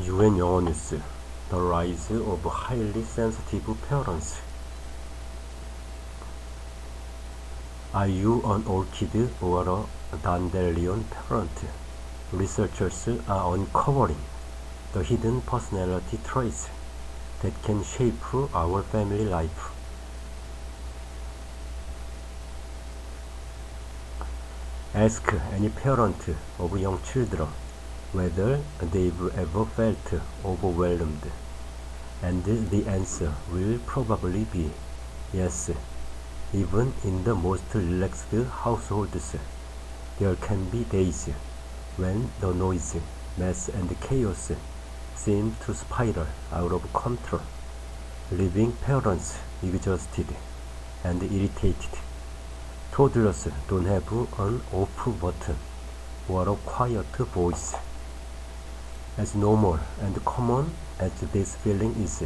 UN 영어뉴스 The Rise of Highly Sensitive Parents. Are you an orchid or a dandelion parent? Researchers are uncovering the hidden personality traits that can shape our family life. Ask any parent of young children whether they've ever felt overwhelmed, and the answer will probably be yes. Even in the most relaxed households, there can be days when the noise, mess, and chaos seem to spiral out of control, leaving parents exhausted and irritated. Toddlers don't have an off button or a quiet voice. As normal and common as this feeling is,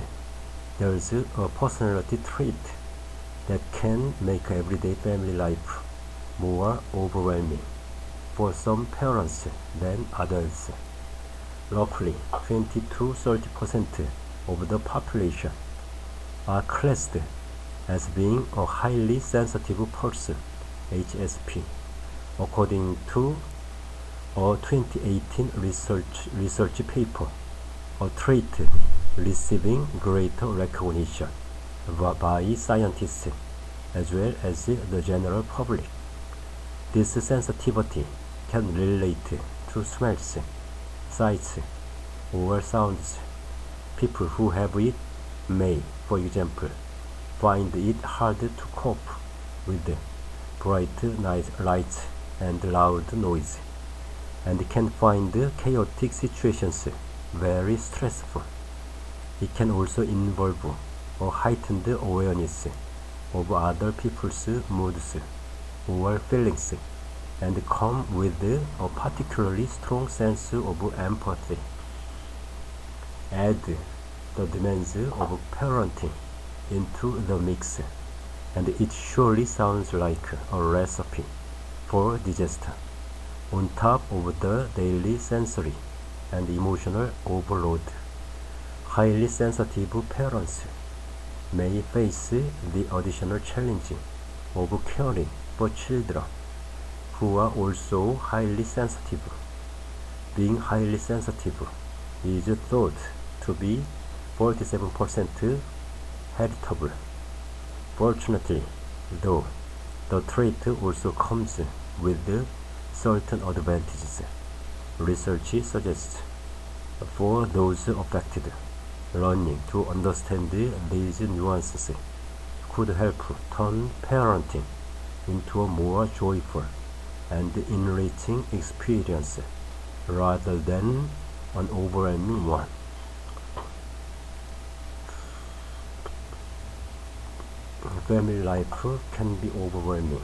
there's a personality trait that can make everyday family life more overwhelming for some parents than others. Roughly 20–30% of the population are classed as being a highly sensitive person, HSP, according to a 2018 research paper, a trait receiving greater recognition by scientists as well as the general public. This sensitivity can relate to smells, sights, or sounds. People who have it may, for example, find it hard to cope with bright lights and loud noise, and can find chaotic situations very stressful. It can also involve a heightened awareness of other people's moods or feelings, and come with a particularly strong sense of empathy. Add the demands of parenting into the mix, and it surely sounds like a recipe for disaster. On top of the daily sensory and emotional overload, highly sensitive parents may face the additional challenge of caring for children who are also highly sensitive. Being highly sensitive is thought to be 47% heritable. Fortunately, though, the trait also comes with certain advantages. Research suggests for those affected, learning to understand these nuances could help turn parenting into a more joyful and enriching experience rather than an overwhelming one. Family life can be overwhelming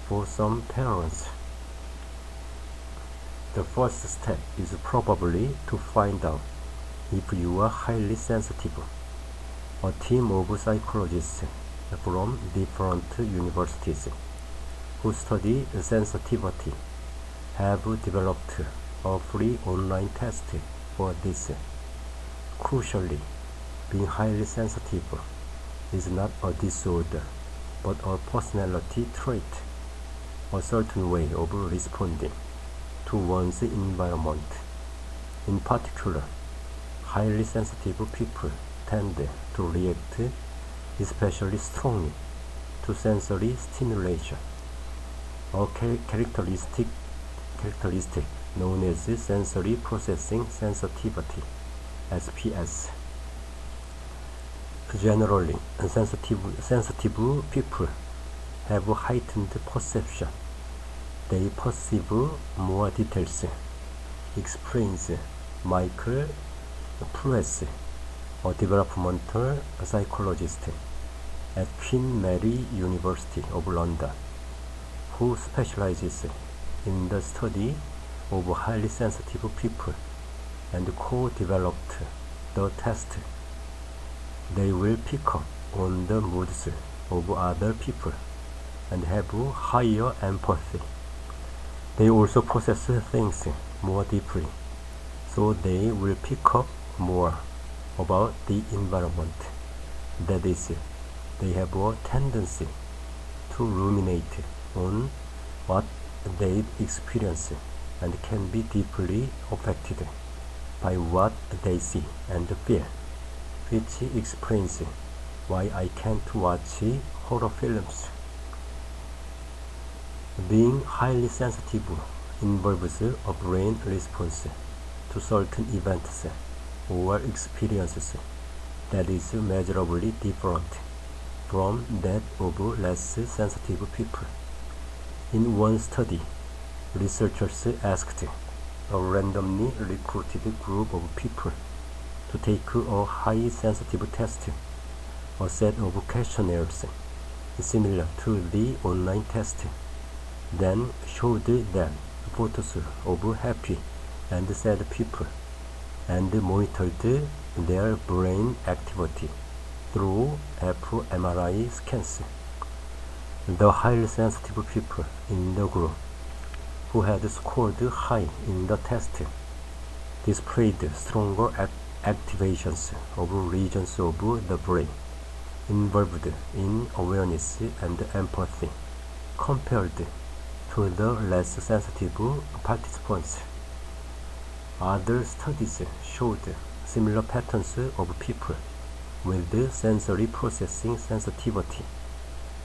for some parents. The first step is probably to find out if you are highly sensitive. A team of psychologists from different universities who study sensitivity have developed a free online test for this. Crucially, being highly sensitive is not a disorder, but a personality trait, a certain way of responding to one's environment. In particular, highly sensitive people tend to react especially strongly to sensory stimulation, a characteristic known as sensory processing sensitivity, SPS. Generally, sensitive people have heightened perception. They perceive more details, explains Michael Pruess, a developmental psychologist at Queen Mary University of London, who specializes in the study of highly sensitive people and co-developed the test. They will pick up on the moods of other people and have higher empathy. They also process things more deeply, so they will pick up more about the environment. That is, they have a tendency to ruminate on what they experience and can be deeply affected by what they see and feel, which explains why I can't watch horror films. Being highly sensitive involves a brain response to certain events or experiences that is measurably different from that of less sensitive people. In one study, researchers asked a randomly recruited group of people to take a high sensitive test, a set of questionnaires similar to the online test, then showed them photos of happy and sad people and monitored their brain activity through fMRI scans. The highly sensitive people in the group who had scored high in the test displayed stronger activations of regions of the brain involved in awareness and empathy compared to the less sensitive participants. Other studies showed similar patterns of people with sensory processing sensitivity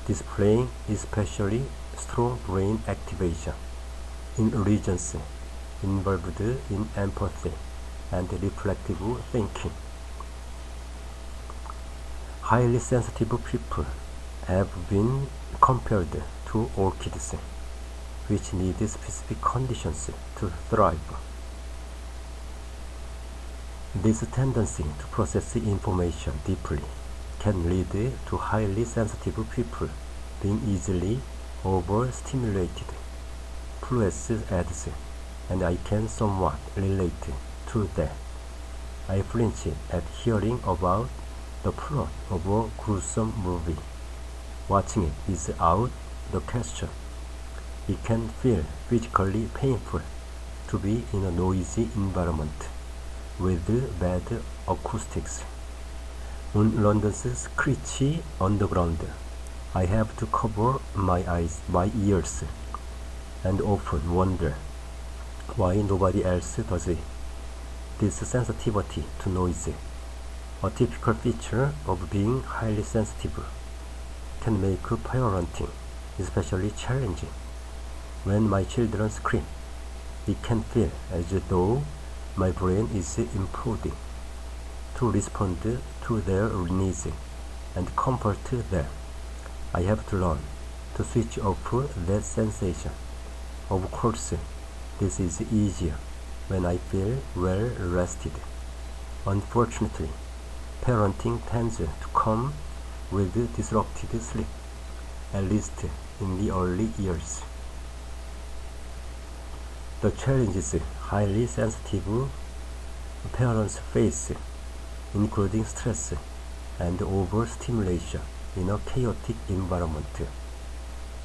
displaying especially strong brain activation in regions involved in empathy and reflective thinking. Highly sensitive people have been compared to orchids, which need specific conditions to thrive. This tendency to process information deeply can lead to highly sensitive people being easily overstimulated. Flues adds, and I can somewhat relate to that. I flinch at hearing about the plot of a gruesome movie. Watching it is out the question. It can feel physically painful to be in a noisy environment with bad acoustics. On London's screechy underground, I have to cover my ears, and often wonder why nobody else does it. This sensitivity to noise, a typical feature of being highly sensitive, can make parenting especially challenging. When my children scream, it can feel as though my brain is imploding. To respond to their needs and comfort them, I have to learn to switch off that sensation. Of course, this is easier when I feel well rested. Unfortunately, parenting tends to come with disrupted sleep, at least in the early years. The challenges highly sensitive parents face, including stress and overstimulation in a chaotic environment,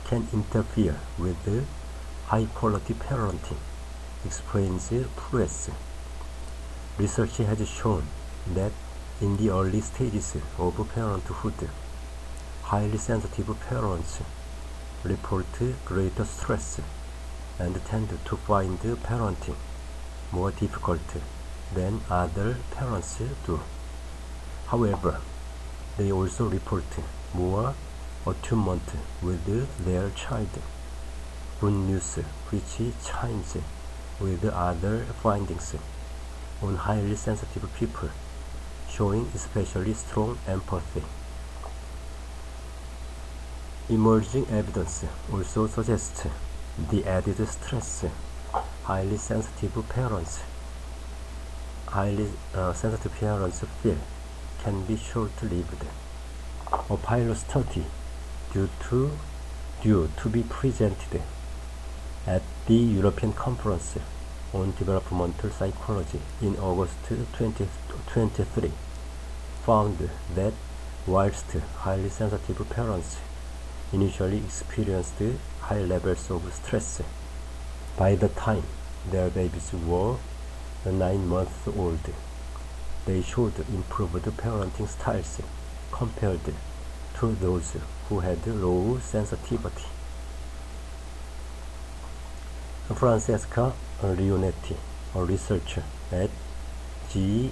can interfere with high-quality parenting, explains Flues. Research has shown that in the early stages of parenthood, highly sensitive parents report greater stress and tend to find parenting more difficult than other parents do. However, they also report more attunement with their child. Good news, which chimes with other findings on highly sensitive people, showing especially strong empathy. Emerging evidence also suggests the added stress highly sensitive parents feel can be short-lived. A pilot study due to be presented at the European Conference on Developmental Psychology in August 2023 found that whilst highly sensitive parents initially experienced high levels of stress, by the time their babies were 9 months old, they showed improved parenting styles compared to those who had low sensitivity. Francesca Leonetti, a researcher at G.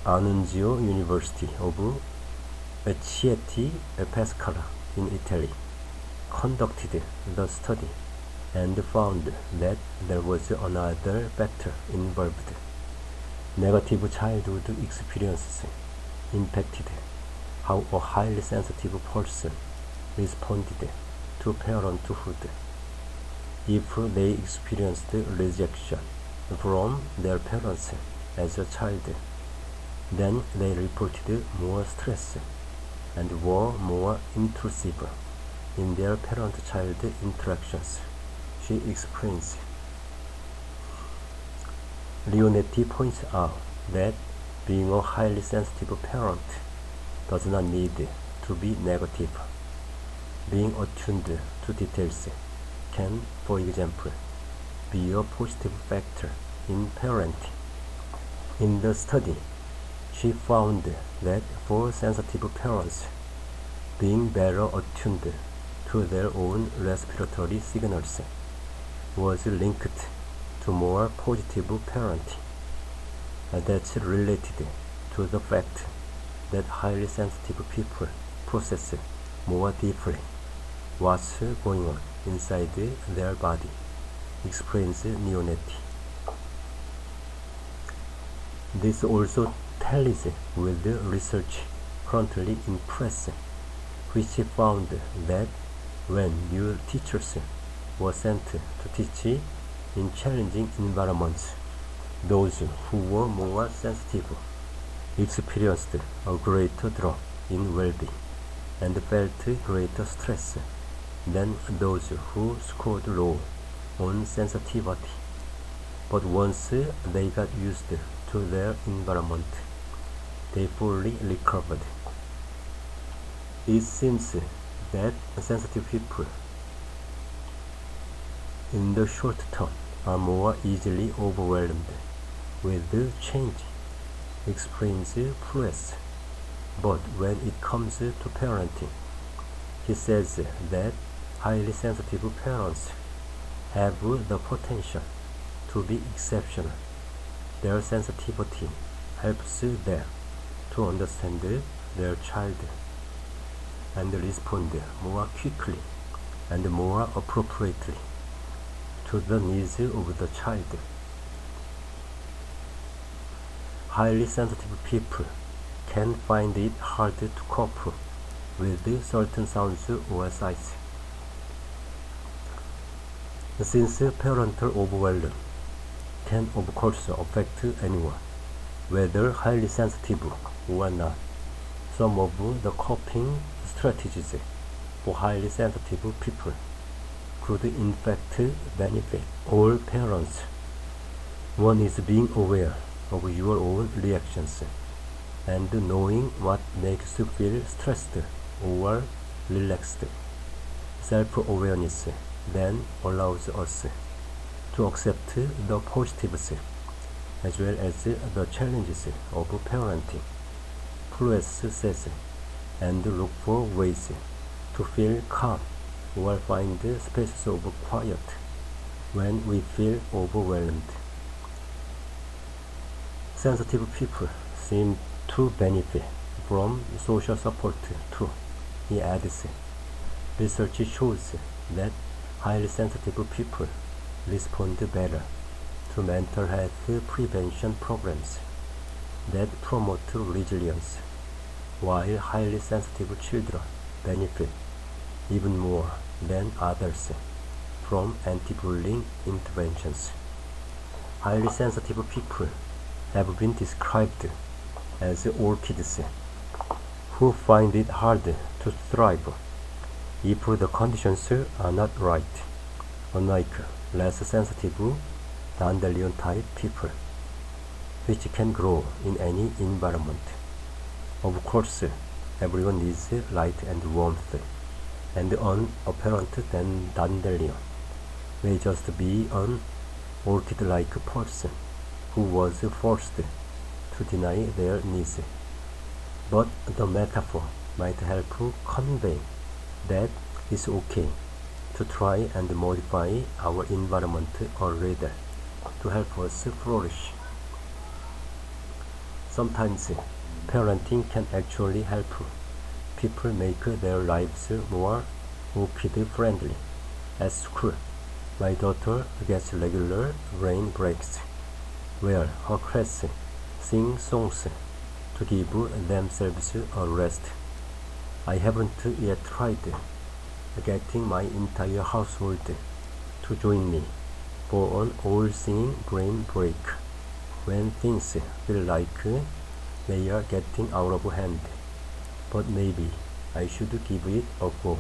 Annunzio University of Chieti Pescara in Italy, conducted the study and found that there was another factor involved. Negative childhood experiences impacted how a highly sensitive person responded to parenthood. If they experienced rejection from their parents as a child, then they reported more stress and were more intrusive in their parent-child interactions, she explains. Leonetti points out that being a highly sensitive parent does not need to be negative. Being attuned to details can, for example, be a positive factor in parenting. In the study, she found that for sensitive parents, being better attuned to their own respiratory signals was linked to more positive parenting. That's related to the fact that highly sensitive people process more deeply what's going on inside their body, explains Leonetti. This also tallies with the research currently in press, which found that when new teachers were sent to teach in challenging environments, those who were more sensitive experienced a greater drop in well-being and felt greater stress than those who scored low on sensitivity. But once they got used to their environment, they fully recovered. It seems that sensitive people in the short term are more easily overwhelmed with change, explains Pruess. But when it comes to parenting, he says that highly sensitive parents have the potential to be exceptional. Their sensitivity helps them to understand their child and respond more quickly and more appropriately to the needs of the child. Highly sensitive people can find it hard to cope with certain sounds or sights. Since parental overwhelm can of course affect anyone, whether highly sensitive or not, some of the coping strategies for highly sensitive people could in fact benefit all parents. One is being aware of your own reactions and knowing what makes you feel stressed or relaxed. Self-awareness then allows us to accept the positives as well as the challenges of parenting, Pruess says, and look for ways to feel calm or find spaces of quiet when we feel overwhelmed. Sensitive people seem to benefit from social support too, he adds. Research shows that highly sensitive people respond better to mental health prevention programs that promote resilience, while highly sensitive children benefit even more than others from anti-bullying interventions. Highly sensitive people have been described as orchids who find it hard to thrive if the conditions are not right, unlike less sensitive dandelion-type people, which can grow in any environment. Of course, everyone needs light and warmth, and an apparent dandelion may just be an orchid-like person who was forced to deny their needs. But the metaphor might help convey that it's okay to try and modify our environment a little to help us flourish. Sometimes parenting can actually help people make their lives more kid-friendly. At school, my daughter gets regular rain breaks, where her class sing songs to give themselves a rest. I haven't yet tried getting my entire household to join me for an all-singing rain break when things feel like they are getting out of hand, but maybe I should give it a go.